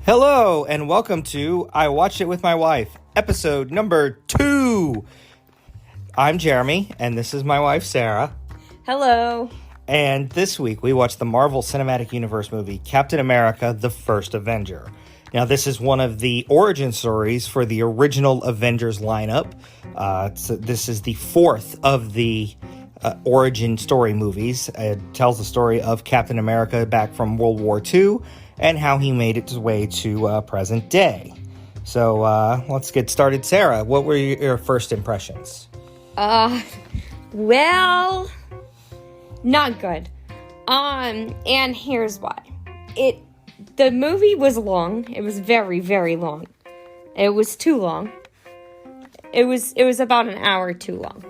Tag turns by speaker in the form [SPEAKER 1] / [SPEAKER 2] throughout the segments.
[SPEAKER 1] Hello, and welcome to I Watched It With My Wife, episode number 2. I'm Jeremy, and this is my wife, Sarah.
[SPEAKER 2] Hello.
[SPEAKER 1] And this week, we watched the Marvel Cinematic Universe movie, Captain America, the First Avenger. Now, this is one of the origin stories for the original Avengers lineup. So this is the fourth of the origin story movies. It tells the story of Captain America back from World War II and how he made its way to present day. So let's get started. Sarah, what were your first impressions?
[SPEAKER 2] Well, not good. And here's why. The movie was long. It was very, very long. It was too long. It was about an hour too long.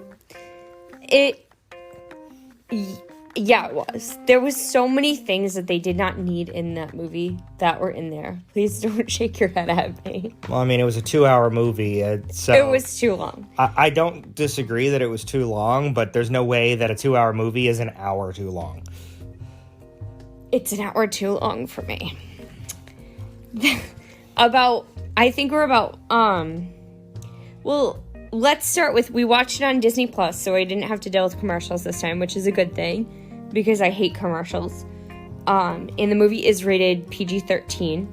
[SPEAKER 2] Yeah, it was. There was so many things that they did not need in that movie that were in there. Please don't shake your head at me.
[SPEAKER 1] Well, I mean, it was a 2-hour movie, so...
[SPEAKER 2] It was too long.
[SPEAKER 1] I don't disagree that it was too long, but there's no way that a 2-hour movie is an hour too long.
[SPEAKER 2] It's an hour too long for me. I think we're about, well, let's start with, we watched it on Disney Plus, so I didn't have to deal with commercials this time, which is a good thing, because I hate commercials. And the movie is rated PG-13,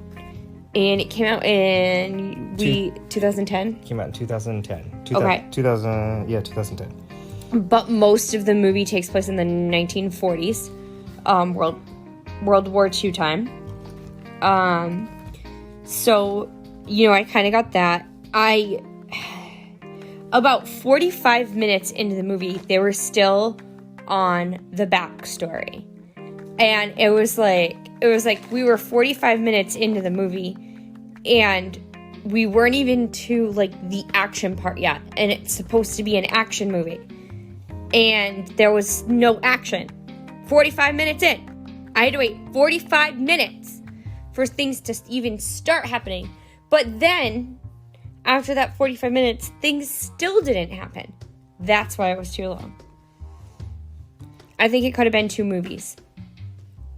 [SPEAKER 2] and it came out in 2010?
[SPEAKER 1] Came out in 2010. 2010.
[SPEAKER 2] But most of the movie takes place in the 1940s, World War II time. So, I kind of got that. About 45 minutes into the movie, they were still on the backstory. And it was like we were 45 minutes into the movie, and we weren't even to, the action part yet. And it's supposed to be an action movie. And there was no action. 45 minutes in. I had to wait 45 minutes for things to even start happening. But then, after that 45 minutes, things still didn't happen. That's why it was too long. I think it could have been 2 movies.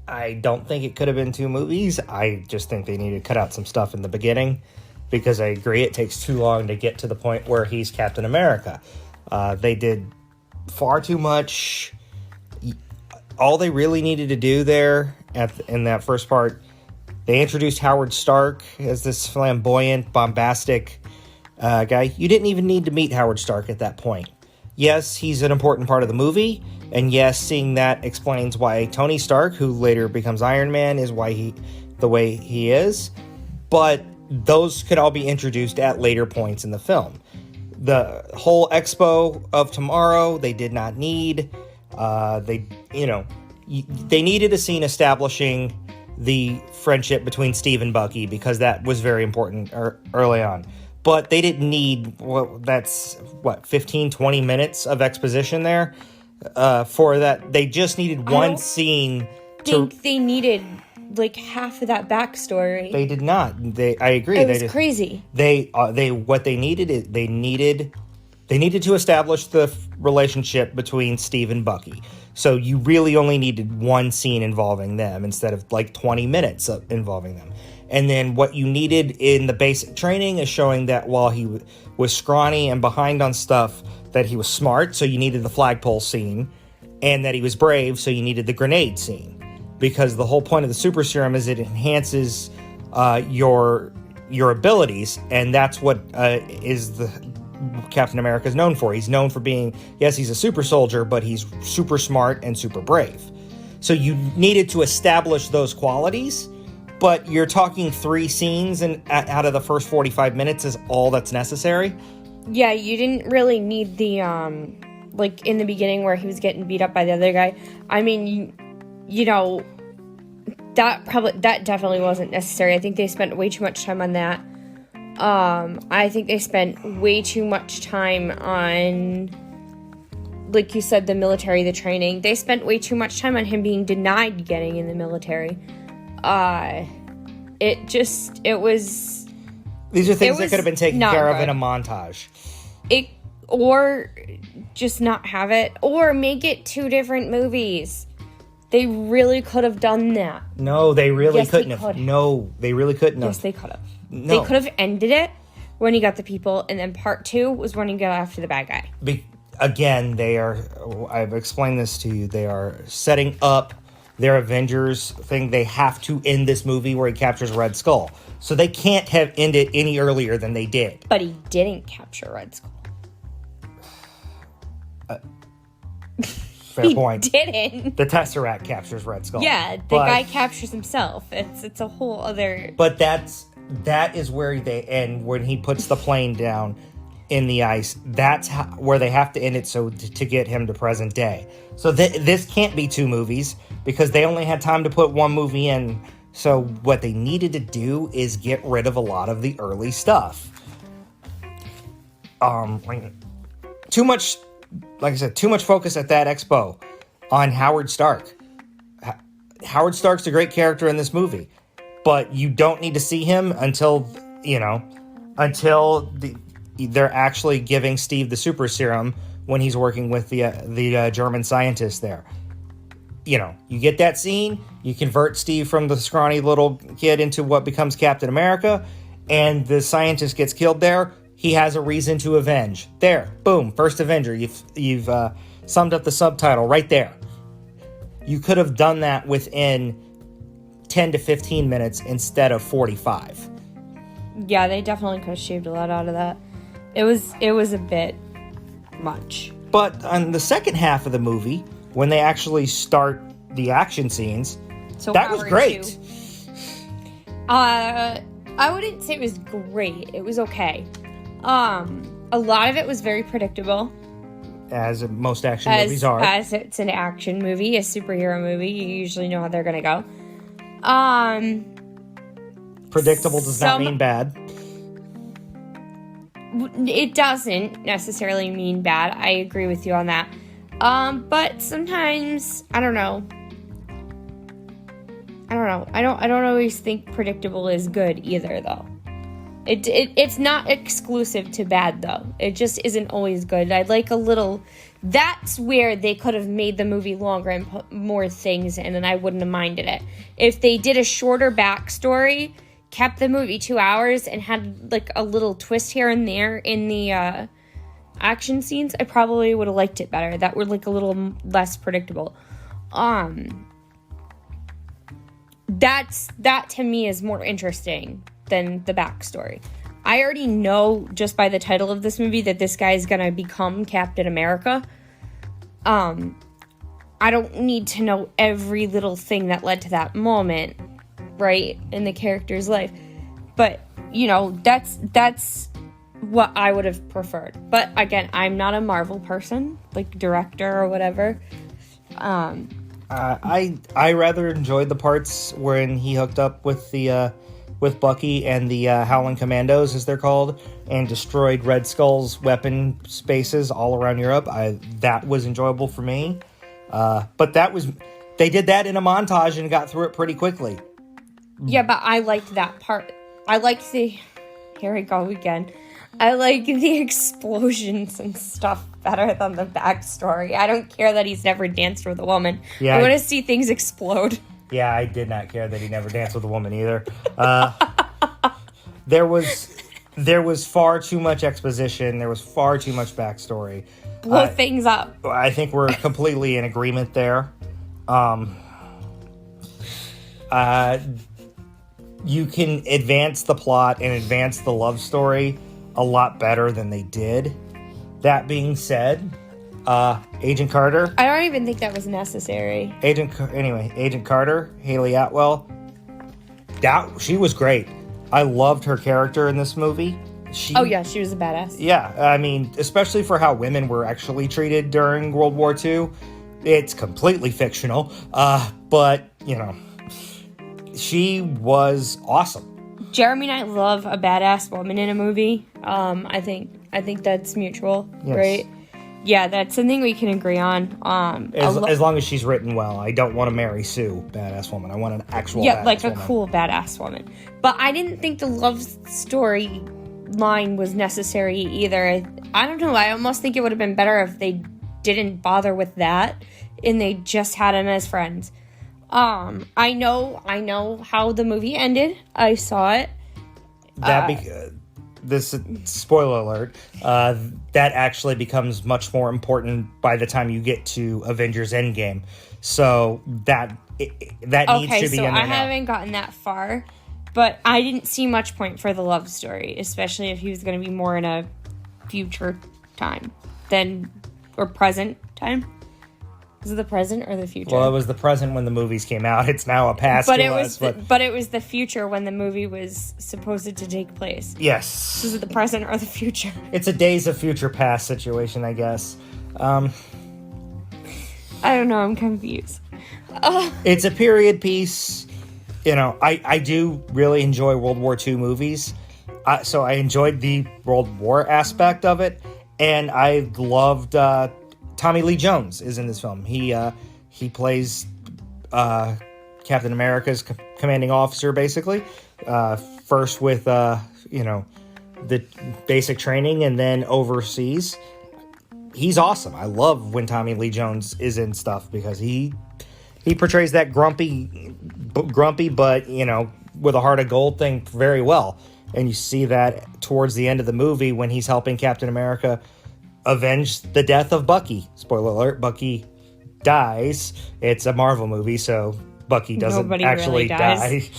[SPEAKER 1] I don't think it could have been 2 movies. I just think they need to cut out some stuff in the beginning, because I agree it takes too long to get to the point where he's Captain America. They did far too much. All they really needed to do there in that first part, they introduced Howard Stark as this flamboyant, bombastic guy. You didn't even need to meet Howard Stark at that point. Yes, he's an important part of the movie, and yes, seeing that explains why Tony Stark, who later becomes Iron Man, is the way he is. But those could all be introduced at later points in the film. The whole Expo of Tomorrow, they did not need. They needed a scene establishing the friendship between Steve and Bucky, because that was very important early on. But they didn't need, 15, 20 minutes of exposition there for that. They just needed one scene.
[SPEAKER 2] They needed half of that backstory.
[SPEAKER 1] They did not. I agree.
[SPEAKER 2] It was crazy.
[SPEAKER 1] They needed to establish the relationship between Steve and Bucky. So you really only needed one scene involving them instead of 20 minutes involving them. And then what you needed in the basic training is showing that while he was scrawny and behind on stuff, that he was smart. So you needed the flagpole scene, and that he was brave. So you needed the grenade scene, because the whole point of the super serum is it enhances your abilities. And that's what is the Captain America is known for. He's known for being, yes, he's a super soldier, but he's super smart and super brave. So you needed to establish those qualities, but you're talking 3 scenes and out of the first 45 minutes is all that's necessary.
[SPEAKER 2] Yeah, you didn't really need the, in the beginning where he was getting beat up by the other guy. I mean, that definitely wasn't necessary. I think they spent way too much time on that. I think they spent way too much time on, like you said, the military, the training. They spent way too much time on him being denied getting in the military. It was...
[SPEAKER 1] These are things that could have been taken care of in a montage.
[SPEAKER 2] Or just not have it, or make it 2 different movies. They really could have done that.
[SPEAKER 1] No, they really
[SPEAKER 2] Yes,
[SPEAKER 1] couldn't
[SPEAKER 2] they
[SPEAKER 1] have.
[SPEAKER 2] could.
[SPEAKER 1] No, they really couldn't have.
[SPEAKER 2] Yes, they could have.
[SPEAKER 1] No.
[SPEAKER 2] They could have ended it when he got the people, and then part 2 was when he got after the bad guy.
[SPEAKER 1] Again, I've explained this to you, they are setting up their Avengers thing. They have to end this movie where he captures Red Skull. So they can't have ended any earlier than they did.
[SPEAKER 2] But he didn't capture Red Skull.
[SPEAKER 1] Fair point.
[SPEAKER 2] He didn't.
[SPEAKER 1] The Tesseract captures Red Skull.
[SPEAKER 2] Yeah, the guy captures himself. It's a whole other...
[SPEAKER 1] But that is where they end, when he puts the plane down in the ice. That's where they have to end it, so to get him to present day. So this can't be 2 movies, because they only had time to put 1 movie in. So what they needed to do is get rid of a lot of the early stuff. Too much, like I said, too much focus at that expo on Howard Stark. Howard Stark's a great character in this movie, but you don't need to see him until they're actually giving Steve the super serum when he's working with the German scientist there. You get that scene, you convert Steve from the scrawny little kid into what becomes Captain America, and the scientist gets killed there. He has a reason to avenge. There, boom, First Avenger. You've summed up the subtitle right there. You could have done that within 10 to 15 minutes instead of 45.
[SPEAKER 2] Yeah, they definitely could have shaved a lot out of that. It was a bit much.
[SPEAKER 1] But on the second half of the movie, when they actually start the action scenes,
[SPEAKER 2] So
[SPEAKER 1] that was
[SPEAKER 2] Howard
[SPEAKER 1] great.
[SPEAKER 2] 2. I wouldn't say it was great. It was okay. A lot of it was very predictable.
[SPEAKER 1] As most action movies are.
[SPEAKER 2] As it's an action movie, a superhero movie, you usually know how they're gonna go.
[SPEAKER 1] Predictable does not mean bad.
[SPEAKER 2] It doesn't necessarily mean bad. I agree with you on that. But sometimes, I don't know. I don't always think predictable is good either, though. It's not exclusive to bad, though. It just isn't always good. I'd like a little... That's where they could have made the movie longer and put more things in, and I wouldn't have minded it. If they did a shorter backstory, kept the movie 2 hours, and had, like, a little twist here and there in the action scenes, I probably would have liked it better. That were, like, a little less predictable. That, to me, is more interesting than the backstory. I already know, just by the title of this movie, that this guy is gonna become Captain America. I don't need to know every little thing that led to that moment, right, in the character's life. But, that's what I would have preferred. But, again, I'm not a Marvel person, like, director or whatever.
[SPEAKER 1] I rather enjoyed the parts when he hooked up with with Bucky and the Howling Commandos, as they're called, and destroyed Red Skull's weapon spaces all around Europe. That was enjoyable for me. But they did that in a montage and got through it pretty quickly.
[SPEAKER 2] Yeah, but I liked that part. I liked here we go again. I like the explosions and stuff better than the backstory. I don't care that he's never danced with a woman.
[SPEAKER 1] Yeah,
[SPEAKER 2] I want to see things explode.
[SPEAKER 1] Yeah, I did not care that he never danced with a woman either. There was far too much exposition. There was far too much backstory.
[SPEAKER 2] Blow things up.
[SPEAKER 1] I think we're completely in agreement there. You can advance the plot and advance the love story a lot better than they did. That being said, Agent Carter.
[SPEAKER 2] I don't even think that was necessary.
[SPEAKER 1] Agent Carter, Haley Atwell. She was great. I loved her character in this movie.
[SPEAKER 2] She was a badass.
[SPEAKER 1] Yeah, I mean, especially for how women were actually treated during World War II. It's completely fictional, but, she was awesome.
[SPEAKER 2] Jeremy and I love a badass woman in a movie. I think that's mutual, yes. Right? Yeah, that's something we can agree on.
[SPEAKER 1] As long as she's written well. I don't want to marry Sue, badass woman. I want an actual badass
[SPEAKER 2] like a
[SPEAKER 1] woman.
[SPEAKER 2] Cool badass woman. But I didn't think the love story line was necessary either. I don't know. I almost think it would have been better if they didn't bother with that and they just had him as friends. I know how the movie ended. I saw it.
[SPEAKER 1] This spoiler alert. That actually becomes much more important by the time you get to Avengers Endgame. So that needs to be
[SPEAKER 2] Okay,
[SPEAKER 1] in there
[SPEAKER 2] so
[SPEAKER 1] now.
[SPEAKER 2] I haven't gotten that far, but I didn't see much point for the love story, especially if he was going to be more in a future time or present time. Is it the present or the future?
[SPEAKER 1] Well, it was the present when the movies came out. It's now a past.
[SPEAKER 2] But it was the future when the movie was supposed to take place.
[SPEAKER 1] Yes.
[SPEAKER 2] Is it the present or the future?
[SPEAKER 1] It's a Days of Future Past situation, I guess.
[SPEAKER 2] I don't know. I'm confused.
[SPEAKER 1] It's a period piece. You know, I do really enjoy World War II movies. So I enjoyed the World War aspect of it. And I loved... Tommy Lee Jones is in this film. He plays Captain America's commanding officer, basically. First with the basic training, and then overseas. He's awesome. I love when Tommy Lee Jones is in stuff because he portrays that grumpy, but with a heart of gold thing very well. And you see that towards the end of the movie when he's helping Captain America avenge the death of Bucky. Spoiler alert, Bucky dies. It's a Marvel movie, so Bucky doesn't
[SPEAKER 2] Nobody
[SPEAKER 1] actually
[SPEAKER 2] really dies.
[SPEAKER 1] die.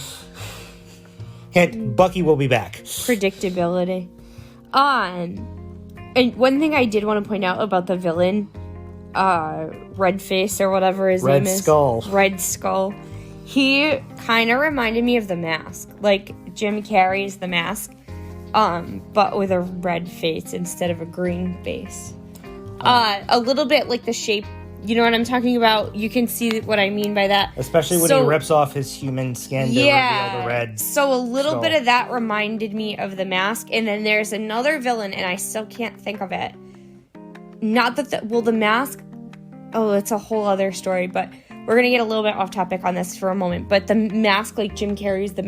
[SPEAKER 1] Hint, Bucky will be back.
[SPEAKER 2] Predictability. And one thing I did want to point out about the villain, Redface or whatever his name is. Red Skull. He kind of reminded me of The Mask. Like Jim Carrey's The Mask. But with a red face instead of a green face. A little bit like the shape, you know what I'm talking about? You can see what I mean by that.
[SPEAKER 1] Especially when he rips off his human skin to reveal the red
[SPEAKER 2] So a little
[SPEAKER 1] skull.
[SPEAKER 2] bit of that reminded me of The Mask. And then there's another villain, and I still can't think of it. Not that The Mask... Oh, it's a whole other story, but we're going to get a little bit off topic on this for a moment. But The Mask, like Jim Carrey's The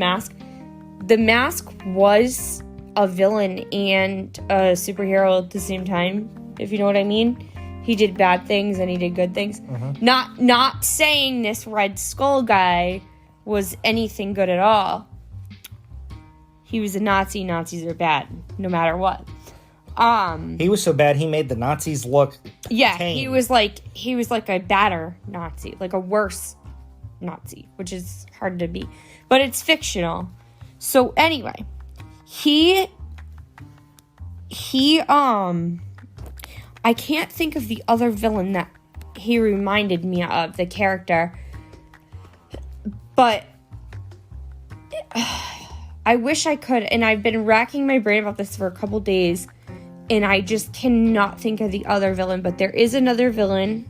[SPEAKER 2] Mask was a villain and a superhero at the same time, if you know what I mean. He did bad things and he did good things. Mm-hmm. Not saying this Red Skull guy was anything good at all. He was a Nazi. Nazis are bad, no matter what.
[SPEAKER 1] He was so bad he made the Nazis look tame.
[SPEAKER 2] he was like a badder Nazi, like a worse Nazi, which is hard to be. But it's fictional. So anyway, He, I can't think of the other villain that he reminded me of, the character, but I wish I could, and I've been racking my brain about this for a couple days, and I just cannot think of the other villain, but there is another villain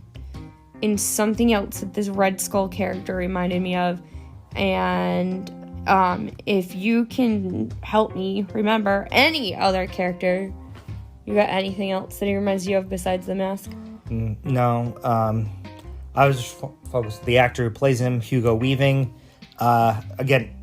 [SPEAKER 2] in something else that this Red Skull character reminded me of, and if you can help me remember any other character, you got anything else that he reminds you of besides The Mask?
[SPEAKER 1] No. I was focused on the actor who plays him, Hugo Weaving. Again,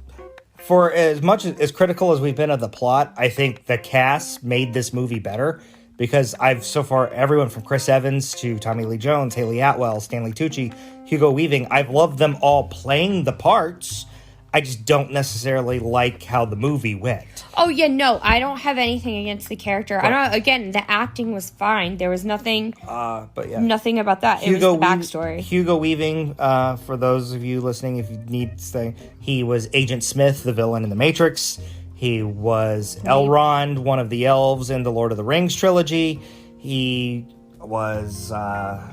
[SPEAKER 1] for as much as critical as we've been of the plot, I think the cast made this movie better because everyone from Chris Evans to Tommy Lee Jones, Haley Atwell, Stanley Tucci, Hugo Weaving, I've loved them all playing the parts. I just don't necessarily like how the movie went.
[SPEAKER 2] Oh, yeah, no, I don't have anything against the character. Again, the acting was fine. There was nothing nothing about that. It was the backstory.
[SPEAKER 1] Hugo Weaving, for those of you listening, if you need to say, he was Agent Smith, the villain in The Matrix. He was Elrond, one of the elves in the Lord of the Rings trilogy. He was, I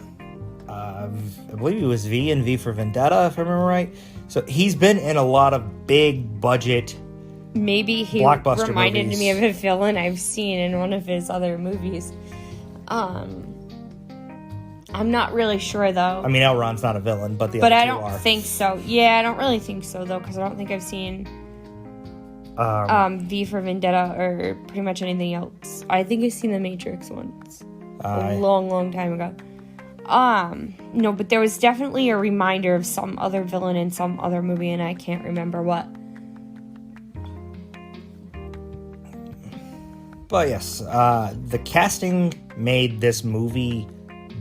[SPEAKER 1] believe he was V in V for Vendetta, if I remember right. So he's been in a lot of big budget
[SPEAKER 2] Maybe he
[SPEAKER 1] blockbuster
[SPEAKER 2] reminded
[SPEAKER 1] movies.
[SPEAKER 2] me of a villain I've seen in one of his other movies. I'm not really sure, though.
[SPEAKER 1] I mean, Elrond's not a villain, but the
[SPEAKER 2] But
[SPEAKER 1] other
[SPEAKER 2] I
[SPEAKER 1] two
[SPEAKER 2] don't
[SPEAKER 1] are.
[SPEAKER 2] think so. Yeah, I don't really think so, though, because I don't think I've seen V for Vendetta or pretty much anything else. I think I've seen The Matrix once. A long time ago. No, but there was definitely a reminder of some other villain in some other movie, and I can't remember what.
[SPEAKER 1] But yes, the casting made this movie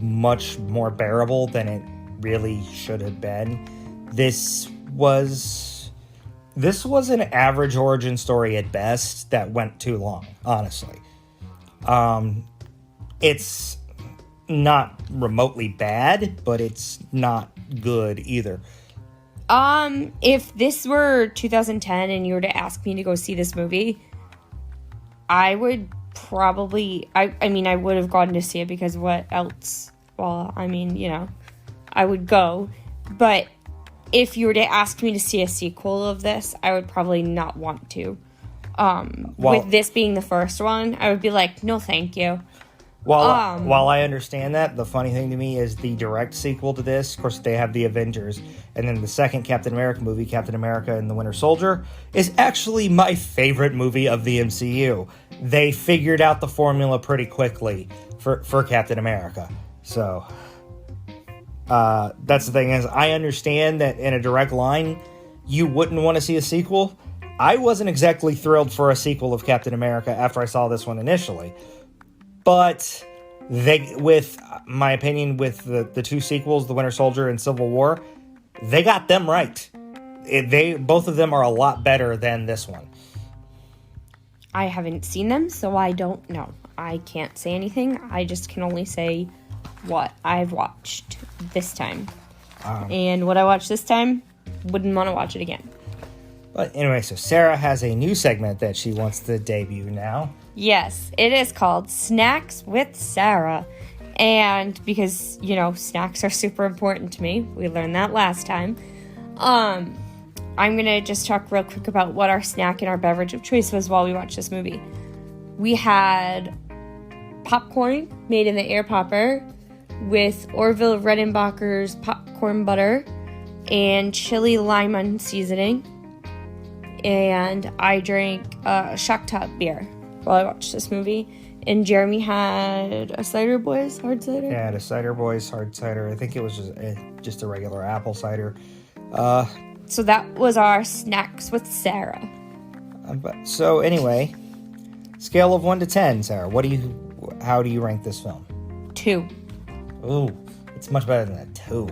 [SPEAKER 1] much more bearable than it really should have been. This was an average origin story at best that went too long, honestly. It's not remotely bad, but it's not good either.
[SPEAKER 2] If this were 2010 and you were to ask me to go see this movie, I would probably, I mean, I would have gone to see it because what else? Well, I mean, you know, I would go. But if you were to ask me to see a sequel of this, I would probably not want to. With this being the first one, I would be like, no, thank you.
[SPEAKER 1] While I understand that, the funny thing to me is the direct sequel to this, of course, they have the Avengers, and then the second Captain America movie, Captain America and the Winter Soldier, is actually my favorite movie of the MCU. They figured out the formula pretty quickly for Captain America. So, that's the thing is, I understand that in a direct line, you wouldn't want to see a sequel. I wasn't exactly thrilled for a sequel of Captain America after I saw this one initially. But with my opinion, with the two sequels, The Winter Soldier and Civil War, they got them right. Both of them are a lot better than this one.
[SPEAKER 2] I haven't seen them, so I don't know. I can't say anything. I just can only say what I've watched this time. And what I watched this time, wouldn't want to watch it again.
[SPEAKER 1] But anyway, so Sarah has a new segment that she wants to debut now.
[SPEAKER 2] Yes, it is called Snacks with Sarah. And because, you know, snacks are super important to me. We learned that last time. I'm going to just talk real quick about what our snack and our beverage of choice was while we watched this movie. We had popcorn made in the air popper with Orville Redenbacher's popcorn butter and chili lime seasoning. And I drank Shock Top beer while I watched this movie. And Jeremy had a Cider Boys hard cider?
[SPEAKER 1] Yeah, I had a Cider Boys hard cider. I think it was just a regular apple cider.
[SPEAKER 2] So that was our snacks with Sarah.
[SPEAKER 1] So anyway, scale of 1 to 10, Sarah. How do you rank this film?
[SPEAKER 2] 2.
[SPEAKER 1] Ooh, it's much better than a 2.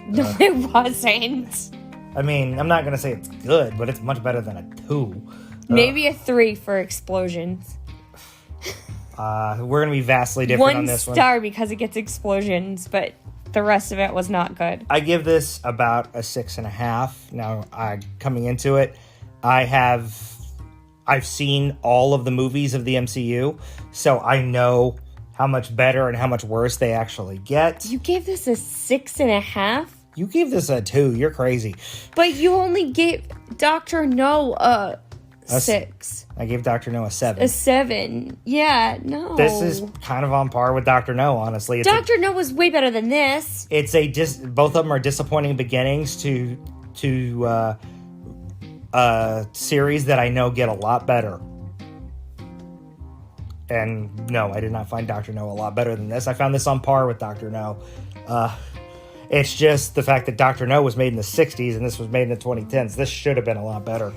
[SPEAKER 2] No, it wasn't.
[SPEAKER 1] I mean, I'm not going to say it's good, but it's much better than a 2.
[SPEAKER 2] Maybe a 3 for explosions.
[SPEAKER 1] We're going to be vastly different on this one.
[SPEAKER 2] 1 star because it gets explosions, but the rest of it was not good.
[SPEAKER 1] I give this about a 6.5. Now, coming into it, I've seen all of the movies of the MCU, so I know how much better and how much worse they actually get.
[SPEAKER 2] You gave this a 6.5?
[SPEAKER 1] You gave this a 2. You're crazy.
[SPEAKER 2] But you only gave Dr. No a 6.
[SPEAKER 1] I gave Dr. No a 7.
[SPEAKER 2] A 7. Yeah, no.
[SPEAKER 1] This is kind of on par with Dr. No, honestly.
[SPEAKER 2] Dr. No was way better than this.
[SPEAKER 1] Both of them are disappointing beginnings to series that I know get a lot better. And no, I did not find Dr. No a lot better than this. I found this on par with Dr. No. It's just the fact that Dr. No was made in the 60s and this was made in the 2010s. This should have been a lot better.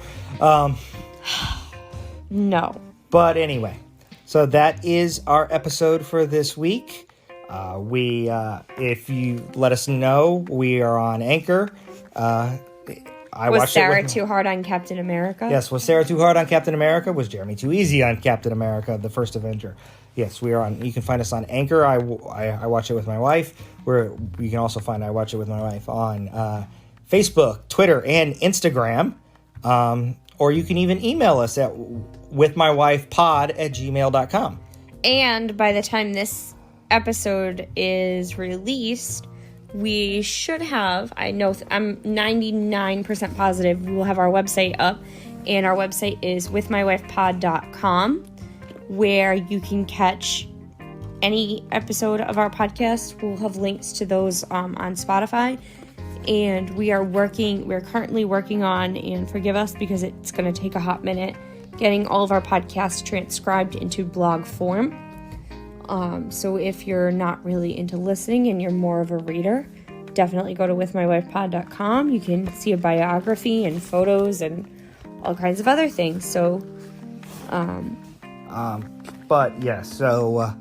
[SPEAKER 2] No.
[SPEAKER 1] But anyway, so that is our episode for this week. If you let us know, we are on Anchor.
[SPEAKER 2] Was Sarah too hard on Captain America?
[SPEAKER 1] Yes, was Sarah too hard on Captain America? Was Jeremy too easy on Captain America, the First Avenger? Yes, we are on. You can find us on Anchor. I watch it with my wife. You can also find I watch it with my wife on Facebook, Twitter, and Instagram. Or you can even email us at withmywifepod@gmail.com.
[SPEAKER 2] And by the time this episode is released, we should have, I'm 99% positive, we will have our website up. And our website is withmywifepod.com, where you can catch any episode of our podcast. We'll have links to those on Spotify. And we're currently working on, and forgive us because it's going to take a hot minute, getting all of our podcasts transcribed into blog form. So if you're not really into listening and you're more of a reader, definitely go to withmywifepod.com. You can see a biography and photos and all kinds of other things. So,
[SPEAKER 1] but yes, so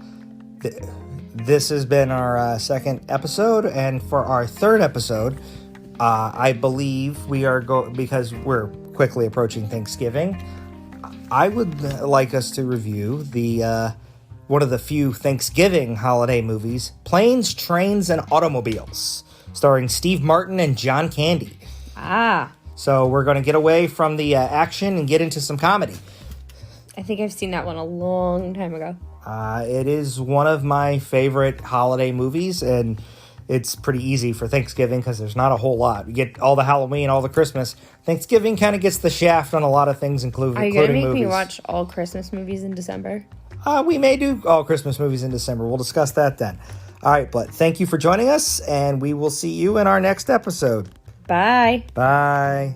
[SPEAKER 1] this has been our second episode, and for our third episode, I believe we are because we're quickly approaching Thanksgiving. I would like us to review the one of the few Thanksgiving holiday movies, Planes, Trains, and Automobiles, starring Steve Martin and John Candy.
[SPEAKER 2] Ah.
[SPEAKER 1] So we're going to get away from the action and get into some comedy.
[SPEAKER 2] I think I've seen that one a long time ago.
[SPEAKER 1] It is one of my favorite holiday movies, and it's pretty easy for Thanksgiving because there's not a whole lot. You get all the Halloween, all the Christmas. Thanksgiving kind of gets the shaft on a lot of things, including movies.
[SPEAKER 2] Are you going to make me watch all Christmas movies in December?
[SPEAKER 1] We may do all Christmas movies in December. We'll discuss that then. All right, but thank you for joining us, and we will see you in our next episode.
[SPEAKER 2] Bye.
[SPEAKER 1] Bye.